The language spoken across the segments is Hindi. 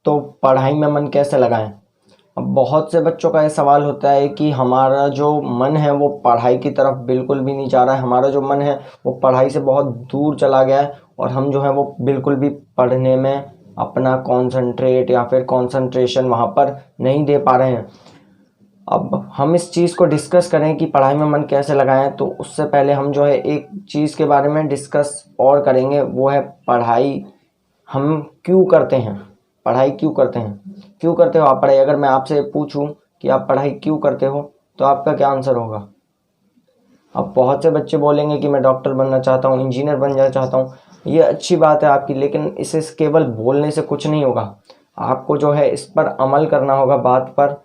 तो पढ़ाई में मन कैसे लगाएं। अब बहुत से बच्चों का ये सवाल होता है कि हमारा जो मन है वो पढ़ाई की तरफ बिल्कुल भी नहीं जा रहा है, हमारा जो मन है वो पढ़ाई से बहुत दूर चला गया है और हम जो है वो बिल्कुल भी पढ़ने में अपना कॉन्संट्रेट या फिर कॉन्संट्रेशन वहाँ पर नहीं दे पा रहे हैं। अब हम इस चीज़ को डिस्कस करें कि पढ़ाई में मन कैसे लगाएं, तो उससे पहले हम जो है एक चीज़ के बारे में डिस्कस और करेंगे, वो है पढ़ाई हम क्यों करते हैं। पढ़ाई क्यों करते हैं, क्यों करते हो आप पढ़ाई। अगर मैं आपसे पूछूं कि आप पढ़ाई क्यों करते हो तो आपका क्या आंसर होगा। अब बहुत से बच्चे बोलेंगे कि मैं डॉक्टर बनना चाहता हूँ, इंजीनियर बन जाना चाहता हूँ। ये अच्छी बात है आपकी, लेकिन इसे केवल बोलने से कुछ नहीं होगा, आपको जो है इस पर अमल करना होगा बात पर।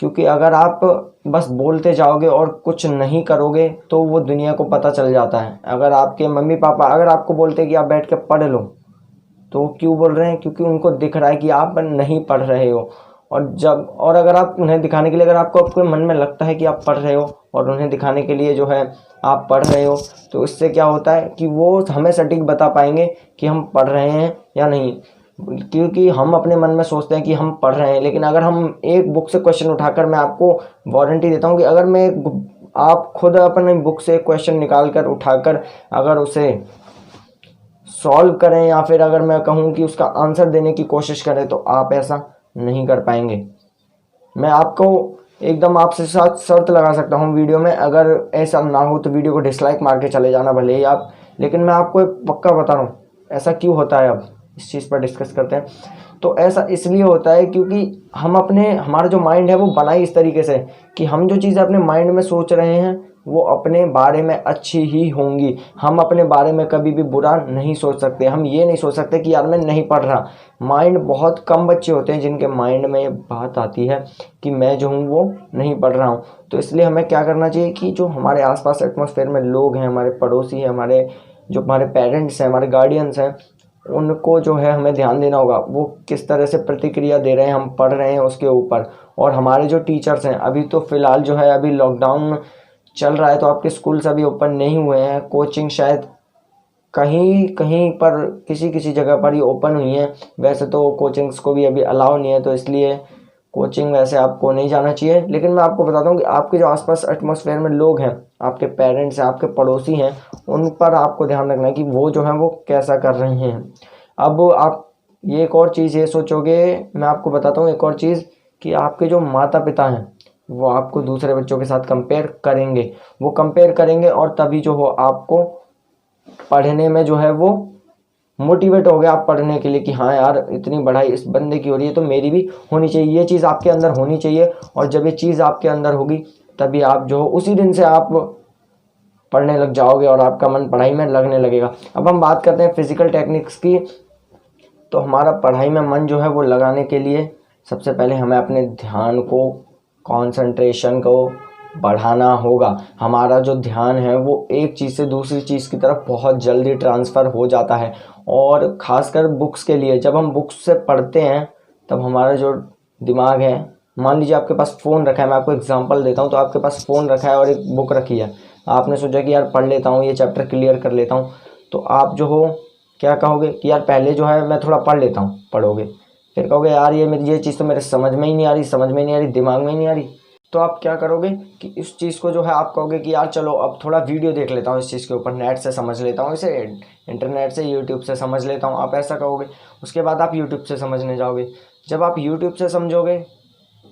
क्योंकि अगर आप बस बोलते जाओगे और कुछ नहीं करोगे तो वो दुनिया को पता चल जाता है। अगर आपके मम्मी पापा अगर आपको बोलते हैं कि आप बैठ के पढ़ लो, तो क्यों बोल रहे हैं, क्योंकि उनको दिख रहा है कि आप नहीं पढ़ रहे हो। और अगर आप उन्हें दिखाने के लिए, अगर आपको आपके मन में लगता है कि आप पढ़ रहे हो और उन्हें दिखाने के लिए जो है आप पढ़ रहे हो, तो इससे क्या होता है कि वो हमें सटीक बता पाएंगे कि हम पढ़ रहे हैं या नहीं। क्योंकि हम अपने मन में सोचते हैं कि हम पढ़ रहे हैं, लेकिन अगर हम एक बुक से क्वेश्चन उठाकर, मैं आपको वारंटी देता हूँ कि अगर आप खुद अपने बुक से क्वेश्चन निकाल कर उठाकर अगर उसे सॉल्व करें या फिर अगर मैं कहूँ कि उसका आंसर देने की कोशिश करें, तो आप ऐसा नहीं कर पाएंगे। मैं आपको एकदम आपसे साथ शर्त लगा सकता हूँ वीडियो में, अगर ऐसा ना हो तो वीडियो को डिसलाइक मार के चले जाना भले ही आप, लेकिन मैं आपको एक पक्का बता रहा हूँ ऐसा क्यों होता है। अब इस चीज़ पर डिस्कस करते हैं। तो ऐसा इसलिए होता है क्योंकि हमारा जो माइंड है वो बना ही इस तरीके से कि हम जो चीज़ें अपने माइंड में सोच रहे हैं वो अपने बारे में अच्छी ही होंगी। हम अपने बारे में कभी भी बुरा नहीं सोच सकते। हम ये नहीं सोच सकते कि यार मैं नहीं पढ़ रहा। माइंड बहुत कम बच्चे होते हैं जिनके माइंड में ये बात आती है कि मैं जो हूँ वो नहीं पढ़ रहा हूँ। तो इसलिए हमें क्या करना चाहिए कि जो हमारे आसपास एटमॉस्फेयर में लोग हैं, हमारे पड़ोसी हैं, हमारे पेरेंट्स हैं, हमारे गार्डियंस हैं, उनको जो है हमें ध्यान देना होगा वो किस तरह से प्रतिक्रिया दे रहे हैं, हम पढ़ रहे हैं उसके ऊपर। और हमारे जो टीचर्स हैं, अभी तो फ़िलहाल जो है अभी लॉकडाउन चल रहा है तो आपके स्कूल्स अभी ओपन नहीं हुए हैं, कोचिंग शायद कहीं कहीं पर किसी किसी जगह पर ही ओपन हुई हैं। वैसे तो कोचिंग्स को भी अभी अलाउ नहीं है, तो इसलिए कोचिंग वैसे आपको नहीं जाना चाहिए। लेकिन मैं आपको बताता हूँ कि आपके जो आसपास एटमॉस्फेयर में लोग हैं, आपके पेरेंट्स हैं, आपके पड़ोसी हैं, उन पर आपको ध्यान रखना है कि वो जो है वो कैसा कर रहे हैं। अब आप ये एक और चीज़ ये सोचोगे, मैं आपको बताता हूँ एक और चीज़, कि आपके जो माता पिता हैं वो आपको दूसरे बच्चों के साथ कंपेयर करेंगे। वो कंपेयर करेंगे और तभी जो हो आपको पढ़ने में जो है वो मोटिवेट हो गया आप पढ़ने के लिए कि हाँ यार इतनी पढ़ाई इस बंदे की हो रही है तो मेरी भी होनी चाहिए। ये चीज़ आपके अंदर होनी चाहिए, और जब ये चीज़ आपके अंदर होगी तभी आप जो हो उसी दिन से आप पढ़ने लग जाओगे और आपका मन पढ़ाई में लगने लगेगा। अब हम बात करते हैं फिजिकल टेक्निक्स की। तो हमारा पढ़ाई में मन जो है वो लगाने के लिए सबसे पहले हमें अपने ध्यान को, कंसंट्रेशन को बढ़ाना होगा। हमारा जो ध्यान है वो एक चीज़ से दूसरी चीज़ की तरफ बहुत जल्दी ट्रांसफ़र हो जाता है। और ख़ासकर बुक्स के लिए, जब हम बुक्स से पढ़ते हैं तब हमारा जो दिमाग है, मान लीजिए आपके पास फ़ोन रखा है, मैं आपको एग्जांपल देता हूँ। तो आपके पास फ़ोन रखा है और एक बुक रखी है, आपने सोचा कि यार पढ़ लेता हूँ, ये चैप्टर क्लियर कर लेता हूँ। तो आप जो हो क्या कहोगे कि यार पहले जो है मैं थोड़ा पढ़ लेता हूँ, पढ़ोगे, फिर कहोगे यार ये चीज़ तो मेरे समझ में ही नहीं आ रही, दिमाग में ही नहीं आ रही। तो आप क्या करोगे कि इस चीज़ को जो है आप कहोगे कि यार चलो अब थोड़ा वीडियो देख लेता हूँ इस चीज़ के ऊपर, नेट से समझ लेता हूँ इसे, इंटरनेट से, यूट्यूब से समझ लेता हूँ। आप ऐसा कहोगे। उसके बाद आप यूट्यूब से समझने जाओगे। जब आप यूट्यूब से समझोगे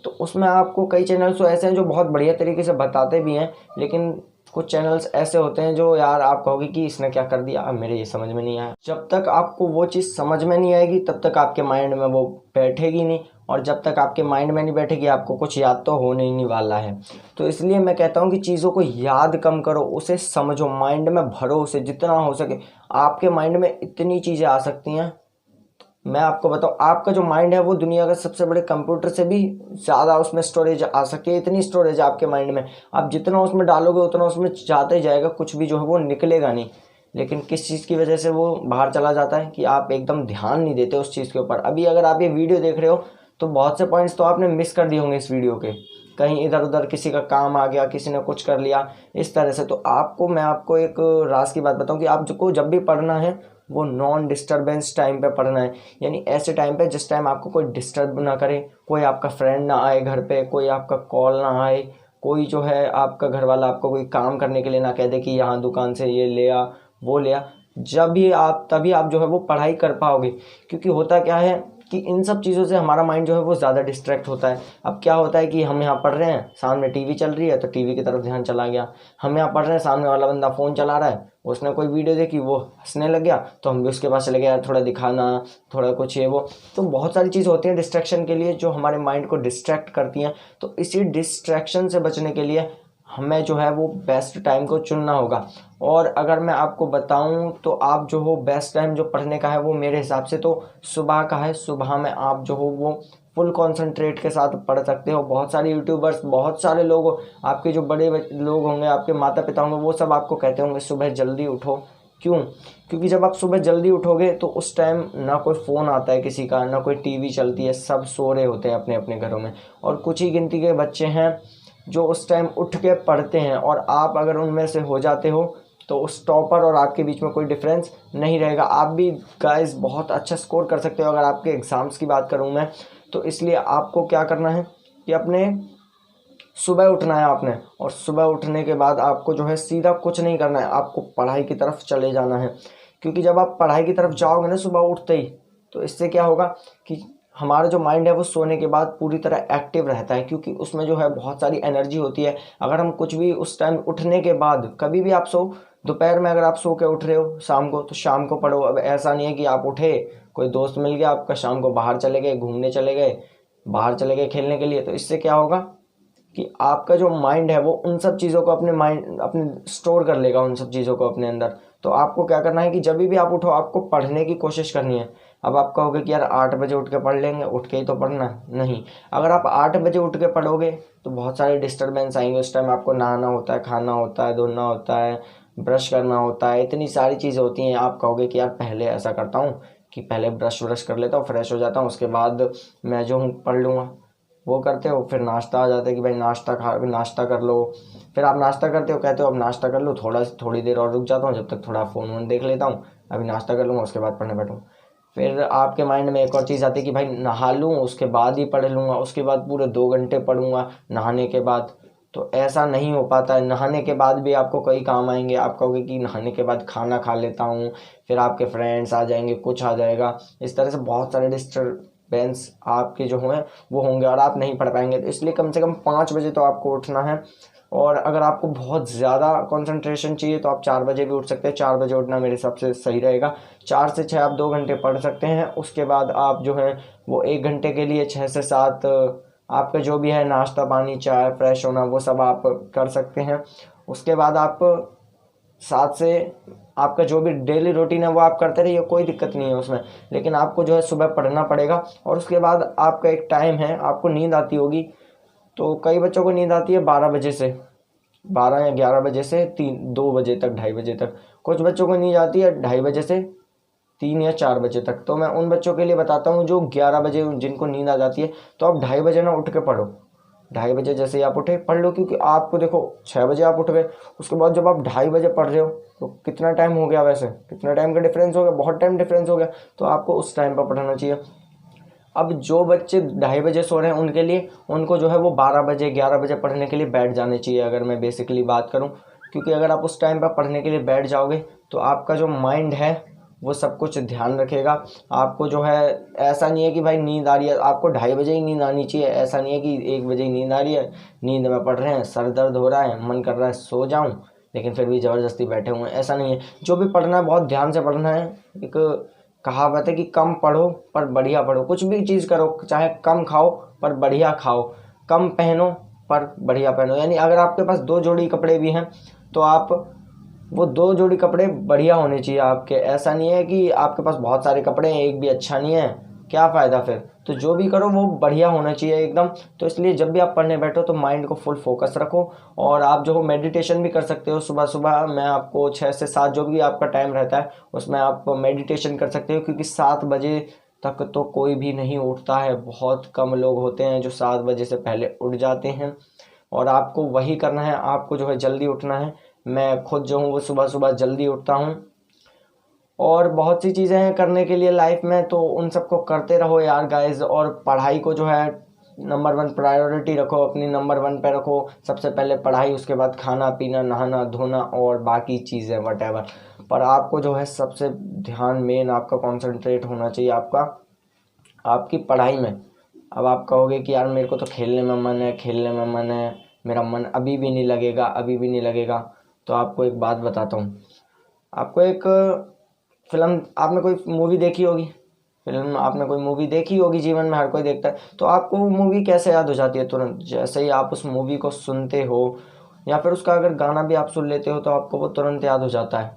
तो उसमें आपको कई चैनल्स तो ऐसे हैं जो बहुत बढ़िया तरीके से बताते भी हैं, लेकिन कुछ चैनल्स ऐसे होते हैं जो यार आप कहोगे कि इसने क्या कर दिया, अब मेरे ये समझ में नहीं आया। जब तक आपको वो चीज़ समझ में नहीं आएगी तब तक आपके माइंड में वो बैठेगी नहीं, और जब तक आपके माइंड में नहीं बैठेगी आपको कुछ याद तो होने ही नहीं वाला है। तो इसलिए मैं कहता हूँ कि चीज़ों को याद कम करो, उसे समझो, माइंड में भरो उसे जितना हो सके। आपके माइंड में इतनी चीज़ें आ सकती हैं, मैं आपको बताऊं, आपका जो माइंड है वो दुनिया का सबसे बड़े कंप्यूटर से भी ज़्यादा उसमें स्टोरेज आ सकती है। इतनी स्टोरेज है आपके माइंड में, आप जितना उसमें डालोगे उतना उसमें जाता ही जाएगा, कुछ भी जो है वो निकलेगा नहीं। लेकिन किस चीज़ की वजह से वो बाहर चला जाता है कि आप एकदम ध्यान नहीं देते उस चीज़ के ऊपर। अभी अगर आप ये वीडियो देख रहे हो तो बहुत से पॉइंट्स तो आपने मिस कर दिए होंगे इस वीडियो के, कहीं इधर उधर किसी का काम आ गया, किसी ने कुछ कर लिया इस तरह से। तो मैं आपको एक राज की बात बताऊं कि आपको जब भी पढ़ना है वो नॉन डिस्टरबेंस टाइम पे पढ़ना है। यानी ऐसे टाइम पे जिस टाइम आपको कोई डिस्टर्ब ना करे, कोई आपका फ्रेंड ना आए घर पे, कोई आपका कॉल ना आए, कोई जो है आपका घर वाला आपको कोई काम करने के लिए ना कह दे कि यहाँ दुकान से ये ले आ वो ले आ। जब भी आप तभी आप जो है वो पढ़ाई कर पाओगे। क्योंकि होता क्या है कि इन सब चीज़ों से हमारा माइंड जो है वो ज़्यादा डिस्ट्रैक्ट होता है। अब क्या होता है कि हम यहाँ पढ़ रहे हैं, सामने टीवी चल रही है तो टीवी की तरफ ध्यान चला गया। हम यहाँ पढ़ रहे हैं, सामने वाला बंदा फ़ोन चला रहा है, उसने कोई वीडियो देखी, वो हंसने लग गया तो हम भी उसके पास चले गए, यार थोड़ा दिखाना, थोड़ा कुछ ये वो। तो बहुत सारी चीज़ होती हैं डिस्ट्रैक्शन के लिए जो हमारे माइंड को डिस्ट्रैक्ट करती हैं। तो इसी डिस्ट्रैक्शन से बचने के लिए हमें जो है वो बेस्ट टाइम को चुनना होगा। और अगर मैं आपको बताऊं तो आप जो हो बेस्ट टाइम जो पढ़ने का है वो मेरे हिसाब से तो सुबह का है। सुबह में आप जो हो वो फुल कंसंट्रेट के साथ पढ़ सकते हो। बहुत सारे यूट्यूबर्स, बहुत सारे लोग, आपके जो बड़े लोग होंगे, आपके माता पिता होंगे, वो सब आपको कहते होंगे सुबह जल्दी उठो। क्यों? क्योंकि जब आप सुबह जल्दी उठोगे तो उस टाइम ना कोई फ़ोन आता है किसी का, ना कोई टीवी चलती है, सब सो रहे होते हैं अपने अपने घरों में। और कुछ ही गिनती के बच्चे हैं जो उस टाइम उठ के पढ़ते हैं। और आप अगर उनमें से हो जाते हो तो उस टॉपर और आपके बीच में कोई डिफरेंस नहीं रहेगा। आप भी गाइस बहुत अच्छा स्कोर कर सकते हो अगर आपके एग्ज़ाम्स की बात करूं मैं तो। इसलिए आपको क्या करना है कि अपने सुबह उठना है आपने, और सुबह उठने के बाद आपको जो है सीधा कुछ नहीं करना है, आपको पढ़ाई की तरफ चले जाना है। क्योंकि जब आप पढ़ाई की तरफ जाओगे ना सुबह उठते ही, तो इससे क्या होगा कि हमारा जो माइंड है वो सोने के बाद पूरी तरह एक्टिव रहता है। क्योंकि उसमें जो है बहुत सारी एनर्जी होती है। अगर हम कुछ भी उस टाइम उठने के बाद कभी भी आप सो, दोपहर में अगर आप सो के उठ रहे हो शाम को, तो शाम को पढ़ो। अब ऐसा नहीं है कि आप उठे, कोई दोस्त मिल गया आपका, शाम को बाहर चले गए, घूमने चले गए, बाहर चले गए खेलने के लिए। तो इससे क्या होगा कि आपका जो माइंड है वो उन सब चीज़ों को अपने स्टोर कर लेगा, उन सब चीज़ों को अपने अंदर। तो आपको क्या करना है कि जब भी आप उठो आपको पढ़ने की कोशिश करनी है। अब आप कहोगे कि यार 8 बजे उठ के पढ़ लेंगे, उठ के ही तो पढ़ना है। नहीं, अगर आप 8 बजे उठ के पढ़ोगे तो बहुत सारे डिस्टर्बेंस आएंगे। उस टाइम आपको नहाना होता है, खाना होता है, धोना होता है, ब्रश करना होता है, इतनी सारी चीज़ें होती हैं। आप कहोगे कि यार पहले ऐसा करता हूँ कि पहले ब्रश व्रश कर लेता हूँ, फ्रेश हो जाता हूँ, उसके बाद मैं जो हूँ पढ़ लूँगा। वो करते हो, फिर नाश्ता आ जाता है कि भाई नाश्ता कर लो। फिर आप नाश्ता करते हो, कहते हो अब नाश्ता कर लो, थोड़ी देर और रुक जाता हूँ, जब तक थोड़ा फ़ोन वोन देख लेता हूँ, अभी नाश्ता कर लूँगा उसके बाद पढ़ने बैठूँ। फिर आपके माइंड में एक और चीज़ आती है कि भाई नहा लूँ उसके बाद ही पढ़ लूँगा, उसके बाद पूरे 2 घंटे पढ़ूँगा नहाने के बाद। तो ऐसा नहीं हो पाता है। नहाने के बाद भी आपको कई काम आएंगे। आप कहोगे कि नहाने के बाद खाना खा लेता हूँ, फिर आपके फ्रेंड्स आ जाएंगे, कुछ आ जाएगा, इस तरह से बहुत सारे डिस्टर्बेंस आपके जो हैं वो होंगे और आप नहीं पढ़ पाएंगे। तो इसलिए कम से कम 5 बजे तो आपको उठना है। और अगर आपको बहुत ज़्यादा कंसंट्रेशन चाहिए तो आप 4 बजे भी उठ सकते हैं। 4 बजे उठना मेरे हिसाब से सही रहेगा। 4 से 6 आप 2 घंटे पढ़ सकते हैं। उसके बाद आप जो है वो 1 घंटे के लिए 6 से 7 आपका जो भी है नाश्ता पानी चाय फ्रेश होना वो सब आप कर सकते हैं। उसके बाद आप 7 से आपका जो भी डेली रूटीन है वो आप करते रहिए, कोई दिक्कत नहीं है उसमें। लेकिन आपको जो है सुबह पढ़ना पड़ेगा। और उसके बाद आपका एक टाइम है, आपको नींद आती होगी। तो कई बच्चों को नींद आती है 12 बजे से, 12 या 11 बजे से 2 बजे तक, 2:30 बजे तक। कुछ बच्चों को नींद आती है 2:30 बजे से 3 या 4 बजे तक। तो मैं उन बच्चों के लिए बताता हूँ जो 11 बजे जिनको नींद आ जाती है, तो आप 2:30 बजे ना उठ के पढ़ो। 2:30 बजे जैसे ही आप उठे पढ़ लो। क्योंकि आपको देखो 6 बजे आप उठ गए, उसके बाद जब आप 2:30 बजे पढ़ रहे हो तो कितना टाइम हो गया, वैसे कितना टाइम का डिफरेंस हो गया, बहुत टाइम डिफरेंस हो गया। तो आपको उस टाइम पर पढ़ना चाहिए। अब जो बच्चे 2:30 बजे सो रहे हैं उनके लिए, उनको जो है वो 12 बजे 11 बजे पढ़ने के लिए बैठ जाने चाहिए, अगर मैं बेसिकली बात करूं। क्योंकि अगर आप उस टाइम पर पढ़ने के लिए बैठ जाओगे तो आपका जो माइंड है वो सब कुछ ध्यान रखेगा। आपको जो है ऐसा नहीं है कि भाई नींद आ रही है, आपको 2:30 बजे ही नींद आनी चाहिए। ऐसा नहीं है कि 1 बजे ही नींद आ रही है, नींद में पढ़ रहे हैं, सर दर्द हो रहा है, मन कर रहा है सो जाऊं, लेकिन फिर भी ज़बरदस्ती बैठे हुए हैं, ऐसा नहीं है। जो भी पढ़ना है बहुत ध्यान से पढ़ना है। एक कहावत है कि कम पढ़ो पर बढ़िया पढ़ो। कुछ भी चीज़ करो, चाहे कम खाओ पर बढ़िया खाओ, कम पहनो पर बढ़िया पहनो। यानी अगर आपके पास 2 जोड़ी कपड़े भी हैं तो आप वो 2 जोड़ी कपड़े बढ़िया होने चाहिए आपके। ऐसा नहीं है कि आपके पास बहुत सारे कपड़े हैं, एक भी अच्छा नहीं है, क्या फ़ायदा फिर। तो जो भी करो वो बढ़िया होना चाहिए एकदम। तो इसलिए जब भी आप पढ़ने बैठो तो माइंड को फुल फोकस रखो। और आप जो हो मेडिटेशन भी कर सकते हो सुबह सुबह। मैं आपको 6 से 7 जो भी आपका टाइम रहता है उसमें आप मेडिटेशन कर सकते हो। क्योंकि 7 बजे तक तो कोई भी नहीं उठता है, बहुत कम लोग होते हैं जो 7 बजे से पहले उठ जाते हैं। और आपको वही करना है, आपको जो है जल्दी उठना है। मैं खुद जो हूँ वो सुबह सुबह जल्दी उठता हूँ। और बहुत सी चीज़ें हैं करने के लिए लाइफ में, तो उन सबको करते रहो यार गाइज। और पढ़ाई को जो है नंबर 1 प्रायोरिटी रखो, अपनी नंबर 1 पे रखो। सबसे पहले पढ़ाई, उसके बाद खाना पीना, नहाना धोना और बाकी चीज़ें वटेवर। पर आपको जो है सबसे ध्यान मेन आपका कॉन्सेंट्रेट होना चाहिए आपकी पढ़ाई में। अब आप कहोगे कि यार मेरे को तो खेलने में मन है, खेलने में मन है, मेरा मन अभी भी नहीं लगेगा, अभी भी नहीं लगेगा। तो आपको एक बात बताता हूँ। आपको एक फिल्म, आपने कोई मूवी देखी होगी, फिल्म आपने कोई मूवी देखी होगी, जीवन में हर कोई देखता है। तो आपको वो मूवी कैसे याद हो जाती है? तुरंत जैसे ही आप उस मूवी को सुनते हो, या फिर उसका अगर गाना भी आप सुन लेते हो तो आपको वो तुरंत याद हो जाता है।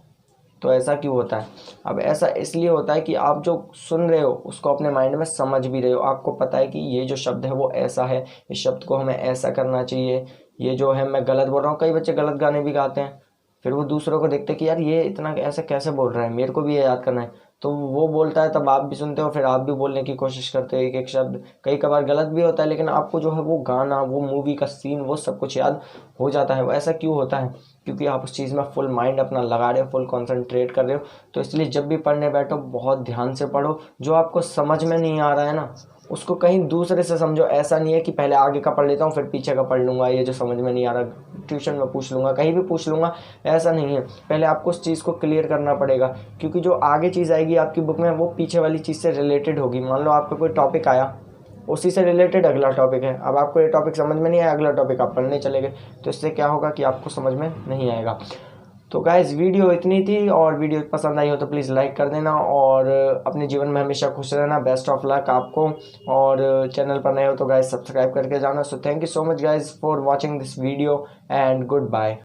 तो ऐसा क्यों होता है? अब ऐसा इसलिए होता है कि आप जो सुन रहे हो उसको अपने माइंड में समझ भी रहे हो। आपको पता है कि ये जो शब्द है वो ऐसा है, इस शब्द को हमें ऐसा करना चाहिए, ये जो है मैं गलत बोल रहा हूँ। कई बच्चे गलत गाने भी गाते हैं, फिर वो दूसरों को देखते कि यार ये इतना ऐसे कैसे बोल रहा है, मेरे को भी ये याद करना है। तो वो बोलता है, तब आप भी सुनते हो, फिर आप भी बोलने की कोशिश करते हो एक एक शब्द। कई कबार गलत भी होता है, लेकिन आपको जो है वो गाना, वो मूवी का सीन, वो सब कुछ याद हो जाता है। वो ऐसा क्यों होता है? क्योंकि आप उस चीज़ में फुल माइंड अपना लगा रहे हो, फुल कॉन्सेंट्रेट कर रहे हो। तो इसलिए जब भी पढ़ने बैठो बहुत ध्यान से पढ़ो। जो आपको समझ में नहीं आ रहा है ना, उसको कहीं दूसरे से समझो। ऐसा नहीं है कि पहले आगे का पढ़ लेता हूँ फिर पीछे का पढ़ लूँगा, ये जो समझ में नहीं आ रहा ट्यूशन में पूछ लूँगा, कहीं भी पूछ लूँगा। ऐसा नहीं है, पहले आपको उस चीज़ को क्लियर करना पड़ेगा। क्योंकि जो आगे चीज़ आएगी आपकी बुक में वो पीछे वाली चीज़ से रिलेटेड होगी। मान लो आपका कोई टॉपिक आया, उसी से रिलेटेड अगला टॉपिक है। अब आपको ये टॉपिक समझ में नहीं आया, अगला टॉपिक आप पढ़ने चले गए, तो इससे क्या होगा कि आपको समझ में नहीं आएगा। तो गाइस वीडियो इतनी थी, और वीडियो पसंद आई हो तो प्लीज़ लाइक कर देना, और अपने जीवन में हमेशा खुश रहना। बेस्ट ऑफ लक आपको। और चैनल पर नए हो तो गाइस सब्सक्राइब करके जाना। So thank you so much guys for watching this video and good bye.